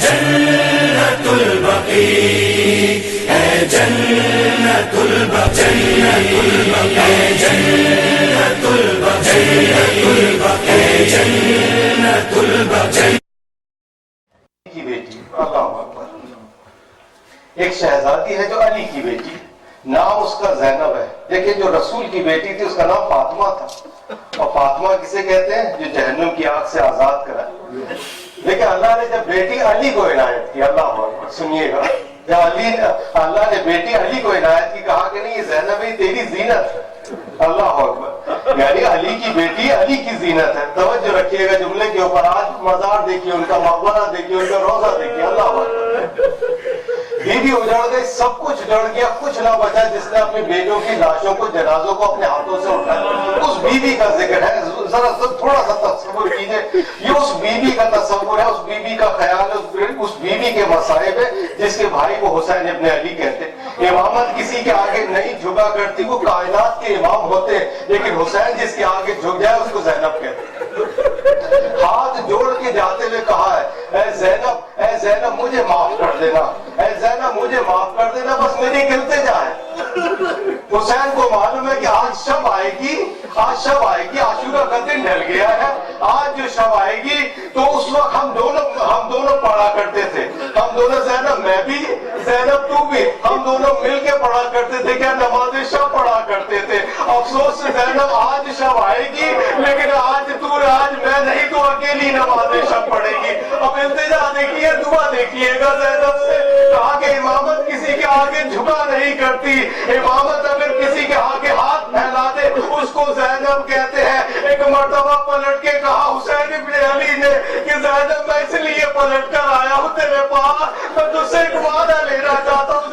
جنت البقیع، اے جنت البقیع، اے جنت البقیع، اے جنت البقیع کی بیٹی، اللہ اکبر، ایک شہزادی ہے جو علی کی بیٹی، نام اس کا زینب ہے، لیکن جو رسول کی بیٹی تھی اس کا نام فاطمہ تھا، اور فاطمہ کسے کہتے ہیں؟ جو جہنم کی آگ سے آزاد کرائے۔ لیکن اللہ نے جب بیٹی علی کو عنایت کی، اللہ اکبر، سنیے گا، جب اللہ نے بیٹی علی کو عنایت کی، کہا کہ نہیں یہ زینب ہے تیری زینت ہے، اللہ اکبر، یعنی علی کی بیٹی علی کی زینت ہے۔ توجہ رکھیے گا جملے کے اوپر، آج مزار دیکھیے ان کا، مقبرہ دیکھیے ان کا، روزہ دیکھیے، اللہ اکبر، بیوی اجڑ گئی، سب کچھ اجڑ گیا، کچھ نہ بچا جس نے اپنی بیٹوں کی لاشوں کو، جنازوں کو اپنے ہاتھوں سے اٹھایا۔ اس بیوی کا ذکر ہے، ذرا تھوڑا سا تصور کیجئے، یہ اس بیوی کا تصور ہے، اس بیوی کا خیال ہے، اس بیوی کے مصائب ہے جس کے بھائی کو حسین ابن علی کہتے ہیں۔ امامت کسی کے آگے نہیں جھکا کرتی، وہ کائنات کے امام ہوتے ہیں، لیکن حسین جس کے آگے جھک جائے اس کو زینب کہتے ہیں۔ ہاتھ جوڑ کے جاتے ہوئے کہا ہے، اے زینب، اے زینب مجھے معاف کر دینا، اے زینب مجھے معاف کر دینا، بس میری گرتے جائے۔ حسین کو معلوم ہے کہ آج شب آئے گی، آج شب آئے گی، عاشورہ کا دن ڈھل گیا ہے، آج جو شب آئے گی تو اس وقت ہم دونوں پڑھا کرتے تھے، ہم دونوں، زینب میں بھی، زینب تو بھی، ہم دونوں مل کے پڑھا کرتے تھے، کیا نماز شب پڑھا کرتے تھے۔ افسوس زینب آج شب آئے گی، لیکن آج میں نہیں تو اکیلی نماز شب پڑھے گی۔ اب التجا دیکھیے، دعا دیکھیے گا زینب سے، کہا کہ امامت کسی کے آگے جھکا نہیں کرتی، امامت اگر کسی کے آگے ہاتھ پھیلا دے اس کو زینب کہتے ہیں۔ ایک مرتبہ پلٹ کے کہا حسین ابن علی نے کہ زینب میں اس لیے پلٹ کر آیا ہوں تیرے پاس، میں تجھ سے ایک وعدہ لینا چاہتا ہوں۔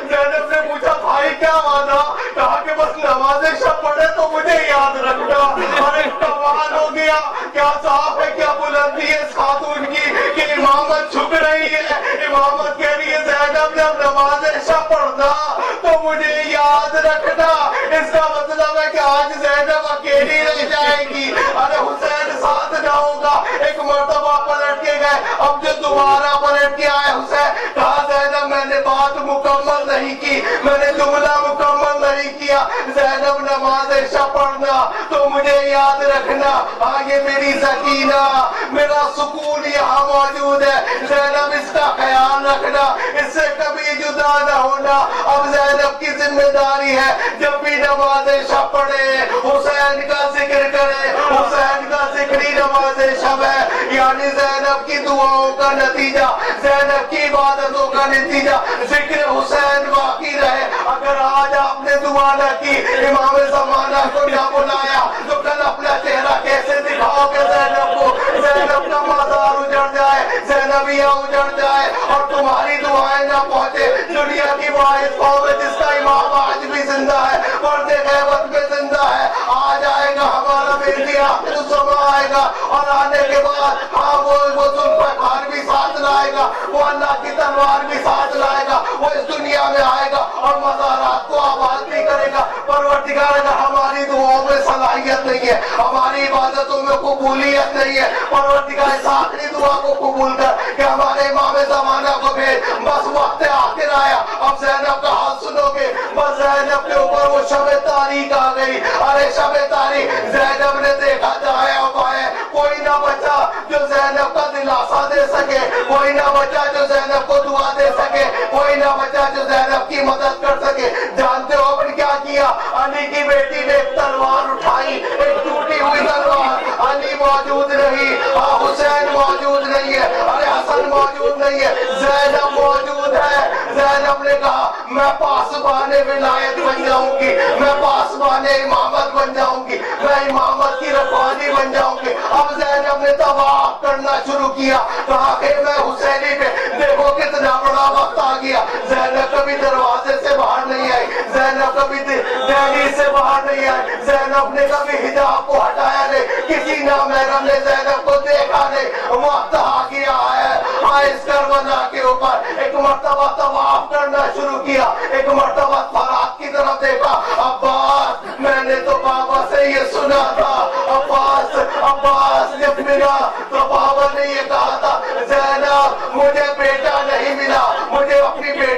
زینب نے پوچھا بھائی کیا وعدہ؟ کہا کہ بس نماز شب پڑھے تو مجھے یاد رکھنا۔ اور ایک کمال ہو گیا، کیا صاحب ہے، کیا بلندی ہے اس خاتون کی کہ امامت جھک رہی ہے، امامت کہہ رہی ہے زینب جب نماز شب پڑھنا تو مجھے یاد رکھنا۔ اس کا مطلب ہے کہ آج زینب اکیلی رہ جائے گی، ارے حسین ساتھ نہ ہوگا۔ ایک مرتبہ پلٹ کے گئے، اب جو دوبارہ پلٹ کے آئے حسین، کہا زینب میں نے بات مکمل نہیں کی، میں نے جملہ مکمل نہیں کیا، زینب نماز شب پڑھنا تو مجھے یاد رکھنا۔ آگے میری سکینہ، میرا سکون یہاں موجود ہے، زینب اس کا خیال رکھنا، اس سے کبھی جدا نہ ہونا۔ اب زینب کی ذمہ داری ہے جب بھی نماز شب پڑھے حسین کا ذکر کرے، حسین کا ذکری نماز شب ہے، یعنی زینب کی دعاؤں کا نتیجہ، زینب کی عبادتوں کا نتیجہ ذکر حسین باقی رہے۔ اگر آج آپ نے دعا نہ کی، امام زمانہ کو نہ بلایا تو کل اپنا چہرہ کیسے دکھاؤ گے زینب کو؟ زینب کا مزار اجڑ جائے، زینبیہ اجڑ جائے اور تمہاری دعائیں نہ پہنچے، دنیا کی واحد قوم ہے جس کا امام آج بھی زندہ ہے، پردے غیبت میں زندہ ہے۔ آج آئے گا ہمارا مہدی، آخر الزمان آئے گا، اور آنے کے بعد ہاں وہ ذوالفقار بھی ساتھ لائے گا، وہ اللہ کی تلوار بھی ساتھ لائے گا، وہ اس دنیا میں آئے گا اور مزارات کو آباد بھی کرے گا۔ پروردگار اگر ہماری دعاؤں میں صلاحیت نہیں ہے، ہماری عبادتوں میں قبولیت نہیں ہے، پروردگار اس آخری دعا کو قبول کر کہ ہمارے امام زمانہ کو بھیج، بس وقت آخر آیا۔ اب زینب کا حال سنو گے، بس زینب کے اوپر وہ شب تاریک آ گئی۔ ارے شب تاریک، زینب نے دیکھا جائے اب آئے، کوئی نہ بچا جو زینب کا دلاسا دے سکے، کوئی نہ بچا جو زینب کو دعا دے سکے، کوئی نہ بچا جو زینب کی مدد کر سکے۔ جانتے ہو اب کیا کیا؟ علی کی بیٹی نے ایک تلوار اٹھائی، ایک ٹوٹی ہوئی تلوار، علی موجود نہیں، حسین موجود نہیں ہے، ارے حسن موجود نہیں ہے، زینب موجود ہے۔ زینب نے کہا میں پاسبان ولایت بن جاؤں گی، میں پاسبان امامت بن جاؤں گی، میں امامت کی رکھوالی بن جاؤں گی۔ اب زینب نے طواف کرنا شروع کیا، کہا کہ میں حسینی پہ دیکھو کتنا بڑا وقت آ گیا۔ زینب کبھی دروازے سے باہر نہیں آئی، زینب کبھی دہلی سے باہر نہیں آئی، زینب نے کبھی حجاب کو ہٹایا نہیں، کسی نامحرم نے زینب کو دیکھا نہیں۔ وقت آ گیا ہے اس کربلا کے اوپر، ایک مرتبہ طواف کرنا شروع کیا، ایک مرتبہ فرات کی طرف دیکھا، عباس میں نے تو بابا سے یہ سنا تھا، عباس جب ملا تو بابا نے یہ کہا تھا زینب